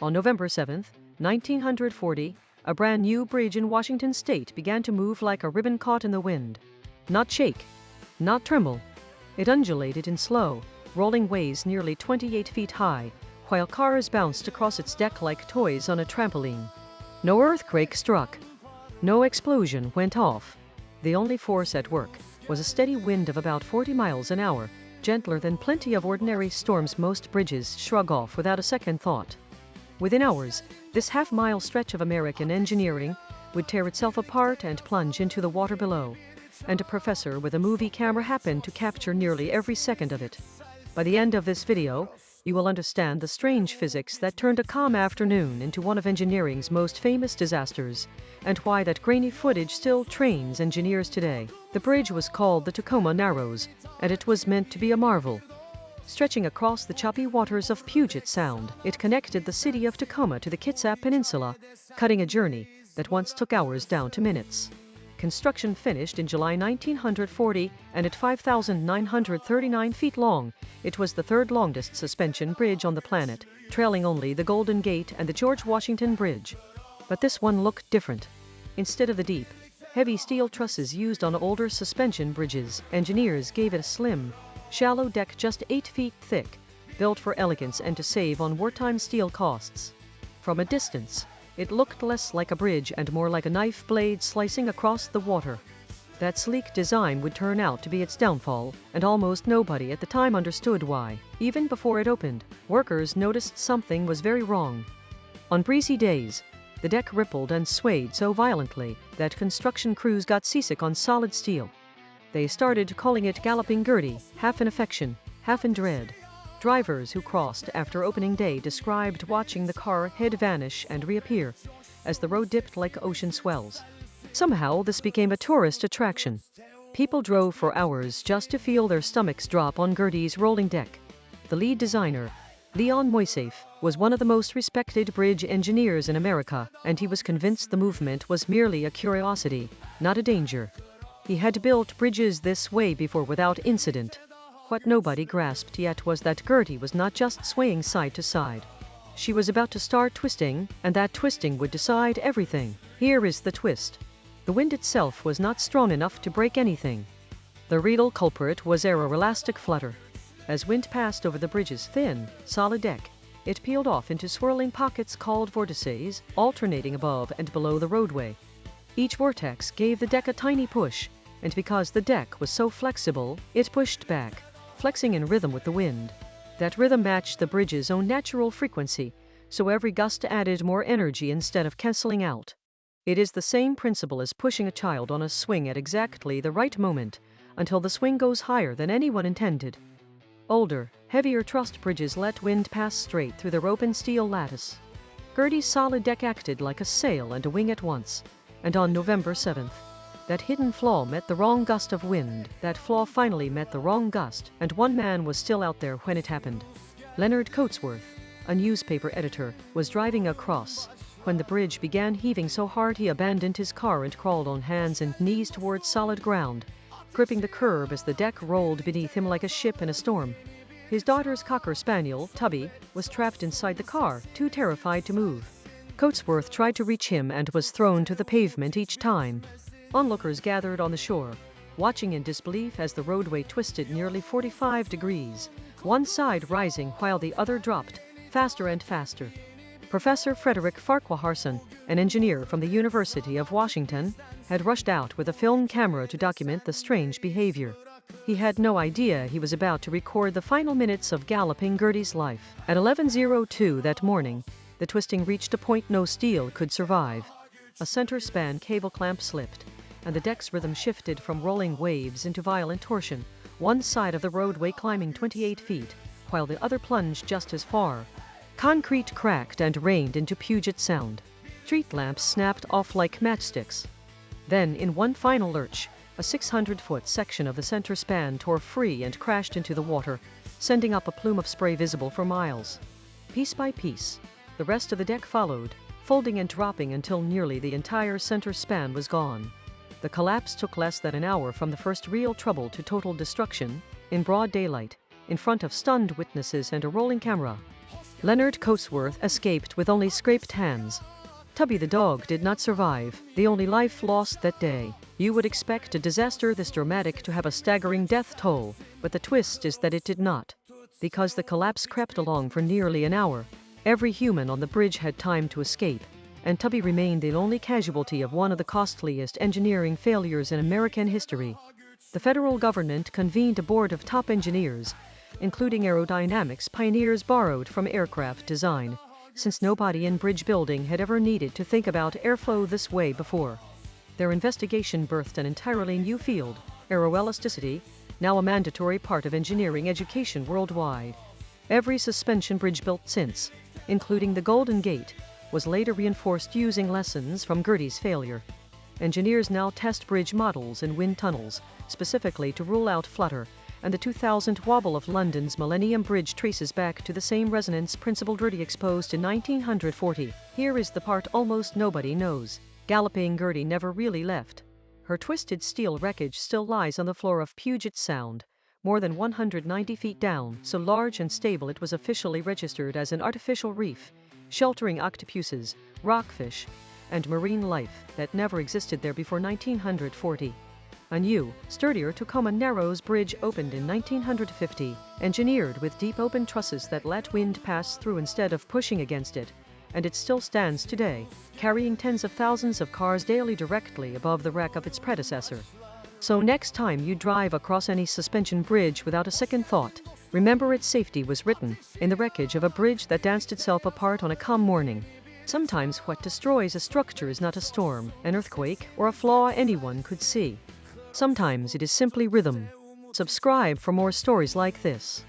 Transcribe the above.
On November 7, 1940, a brand new bridge in Washington state began to move like a ribbon caught in the wind. Not shake, not tremble. It undulated in slow, rolling waves nearly 28 feet high, while cars bounced across its deck like toys on a trampoline. No earthquake struck. No explosion went off. The only force at work was a steady wind of about 40 miles an hour, gentler than plenty of ordinary storms most bridges shrug off without a second thought. Within hours, this half-mile stretch of American engineering would tear itself apart and plunge into the water below, and a professor with a movie camera happened to capture nearly every second of it. By the end of this video, you will understand the strange physics that turned a calm afternoon into one of engineering's most famous disasters, and why that grainy footage still trains engineers today. The bridge was called the Tacoma Narrows, and it was meant to be a marvel. Stretching across the choppy waters of Puget Sound, it connected the city of Tacoma to the Kitsap Peninsula, cutting a journey that once took hours down to minutes. Construction finished in July 1940, and at 5,939 feet long, it was the third longest suspension bridge on the planet, trailing only the Golden Gate and the George Washington Bridge. But this one looked different. Instead of the deep, heavy steel trusses used on older suspension bridges, engineers gave it a slim, shallow deck just 8 feet thick, built for elegance and to save on wartime steel costs. From a distance, it looked less like a bridge and more like a knife blade slicing across the water. That sleek design would turn out to be its downfall, and almost nobody at the time understood why. Even before it opened, workers noticed something was very wrong. On breezy days, the deck rippled and swayed so violently that construction crews got seasick on solid steel. They started calling it Galloping Gertie, half in affection, half in dread. Drivers who crossed after opening day described watching the car head vanish and reappear as the road dipped like ocean swells. Somehow this became a tourist attraction. People drove for hours just to feel their stomachs drop on Gertie's rolling deck. The lead designer, Leon Moisseiff, was one of the most respected bridge engineers in America, and he was convinced the movement was merely a curiosity, not a danger. He had built bridges this way before without incident. What nobody grasped yet was that Gertie was not just swaying side to side. She was about to start twisting, and that twisting would decide everything. Here is the twist. The wind itself was not strong enough to break anything. The real culprit was aeroelastic flutter. As wind passed over the bridge's thin, solid deck, it peeled off into swirling pockets called vortices, alternating above and below the roadway. Each vortex gave the deck a tiny push, and because the deck was so flexible, it pushed back, flexing in rhythm with the wind. That rhythm matched the bridge's own natural frequency, so every gust added more energy instead of canceling out. It is the same principle as pushing a child on a swing at exactly the right moment, until the swing goes higher than anyone intended. Older, heavier trussed bridges let wind pass straight through their open steel lattice. Gertie's solid deck acted like a sail and a wing at once, and on November 7th, that hidden flaw met the wrong gust of wind. That flaw finally met the wrong gust, and one man was still out there when it happened. Leonard Coatsworth, a newspaper editor, was driving across when the bridge began heaving so hard he abandoned his car and crawled on hands and knees towards solid ground, gripping the curb as the deck rolled beneath him like a ship in a storm. His daughter's cocker spaniel, Tubby, was trapped inside the car, too terrified to move. Coatsworth tried to reach him and was thrown to the pavement each time. Onlookers gathered on the shore, watching in disbelief as the roadway twisted nearly 45 degrees, one side rising while the other dropped, faster and faster. Professor Frederick Farquharson, an engineer from the University of Washington, had rushed out with a film camera to document the strange behavior. He had no idea he was about to record the final minutes of Galloping Gertie's life. At 11:02 that morning, the twisting reached a point no steel could survive. A center span cable clamp slipped, and the deck's rhythm shifted from rolling waves into violent torsion, one side of the roadway climbing 28 feet, while the other plunged just as far. Concrete cracked and rained into Puget Sound. Street lamps snapped off like matchsticks. Then, in one final lurch, a 600-foot section of the center span tore free and crashed into the water, sending up a plume of spray visible for miles. Piece by piece, the rest of the deck followed, folding and dropping until nearly the entire center span was gone. The collapse took less than an hour from the first real trouble to total destruction, in broad daylight, in front of stunned witnesses and a rolling camera. Leonard Coatsworth escaped with only scraped hands. Tubby the dog did not survive, the only life lost that day. You would expect a disaster this dramatic to have a staggering death toll, but the twist is that it did not. Because the collapse crept along for nearly an hour, every human on the bridge had time to escape, and Tubby remained the only casualty of one of the costliest engineering failures in American history. The federal government convened a board of top engineers, including aerodynamics pioneers borrowed from aircraft design, since nobody in bridge building had ever needed to think about airflow this way before. Their investigation birthed an entirely new field, aeroelasticity, now a mandatory part of engineering education worldwide. Every suspension bridge built since, including the Golden Gate, was later reinforced using lessons from Gertie's failure. Engineers now test bridge models in wind tunnels, specifically to rule out flutter, and the 2000 wobble of London's Millennium Bridge traces back to the same resonance principle Gertie exposed in 1940. Here is the part almost nobody knows. Galloping Gertie never really left. Her twisted steel wreckage still lies on the floor of Puget Sound, more than 190 feet down, so large and stable it was officially registered as an artificial reef, sheltering octopuses, rockfish, and marine life that never existed there before 1940. A new, sturdier Tacoma Narrows Bridge opened in 1950, engineered with deep open trusses that let wind pass through instead of pushing against it, and it still stands today, carrying tens of thousands of cars daily directly above the wreck of its predecessor. So next time you drive across any suspension bridge without a second thought, remember its safety was written in the wreckage of a bridge that danced itself apart on a calm morning. Sometimes what destroys a structure is not a storm, an earthquake, or a flaw anyone could see. Sometimes it is simply rhythm. Subscribe for more stories like this.